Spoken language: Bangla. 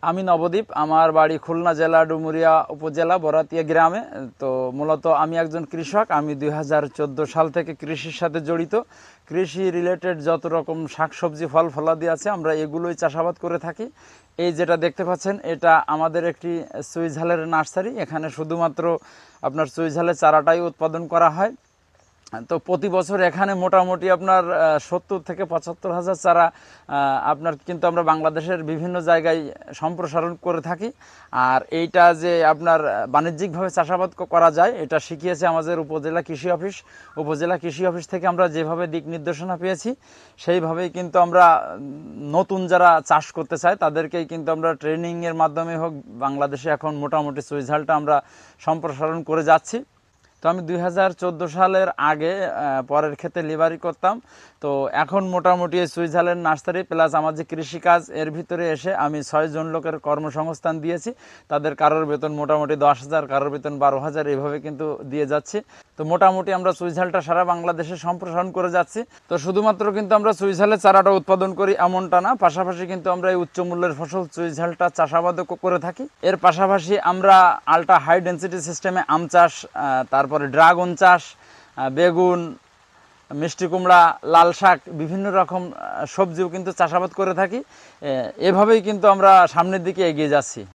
আমি নবদ্বীপ, আমার বাড়ি খুলনা জেলা ডুমুরিয়া উপজেলা বরাতিয়া গ্রামে। তো মূলত আমি একজন কৃষক। আমি 2014 সাল থেকে কৃষির সাথে জড়িত। কৃষি রিলেটেড যত রকম শাকসবজি ফল ফলাদি আছে আমরা এগুলোই চাষাবাদ করে থাকি। এই যেটা দেখতে পাচ্ছেন এটা আমাদের একটি সুইঝালের নার্সারি। এখানে শুধুমাত্র আপনার সুইঝালের চারাটাই উৎপাদন করা হয়। তো প্রতি বছর এখানে মোটামুটি আপনার 70 থেকে 75 হাজার চারা আপনার কিন্তু আমরা বাংলাদেশের বিভিন্ন জায়গায় সম্প্রসারণ করে থাকি। আর এইটা যে আপনার বাণিজ্যিকভাবে চাষাবাদ করা যায় এটা শিখিয়েছে আমাদের উপজেলা কৃষি অফিস থেকে আমরা যেভাবে দিক নির্দেশনা পেয়েছি সেইভাবেই কিন্তু আমরা নতুন যারা চাষ করতে চায় তাদেরকেই কিন্তু আমরা ট্রেনিংয়ের মাধ্যমে হোক বাংলাদেশে এখন মোটামুটি সুইঝালটা আমরা সম্প্রসারণ করে যাচ্ছি। তো আমি 2014 সালের আগে পরের ক্ষেতে লেবারি করতাম। তো এখন মোটামুটি সুইঝালের নার্সারি প্লাস আমার যে কৃষিকাজ এর ভিতরে এসে আমি 6 জন লোকের কর্মসংস্থান দিয়েছি। তাদের কারোর বেতন মোটামুটি 10,000, কারোর বেতন 12,000 এইভাবে কিন্তু দিয়ে যাচ্ছি। তো মোটামুটি আমরা সুইঝালটা সারা বাংলাদেশে সম্প্রসারণ করে যাচ্ছি। তো শুধুমাত্র কিন্তু আমরা সুইঝালের চারাটা উৎপাদন করি এমনটা না, পাশাপাশি কিন্তু আমরা এই উচ্চ মূল্যের ফসল সুইঝালটা চাষাবাদও করে থাকি। এর পাশাপাশি আমরা আলট্রা হাই ডেন্সিটি সিস্টেমে আম চাষ, তারপরে ড্রাগন চাষ, বেগুন, মিষ্টি কুমড়া, লাল শাক, বিভিন্ন রকম সবজিও কিন্তু চাষাবাদ করে থাকি। এভাবেই কিন্তু আমরা সামনের দিকে এগিয়ে যাচ্ছি।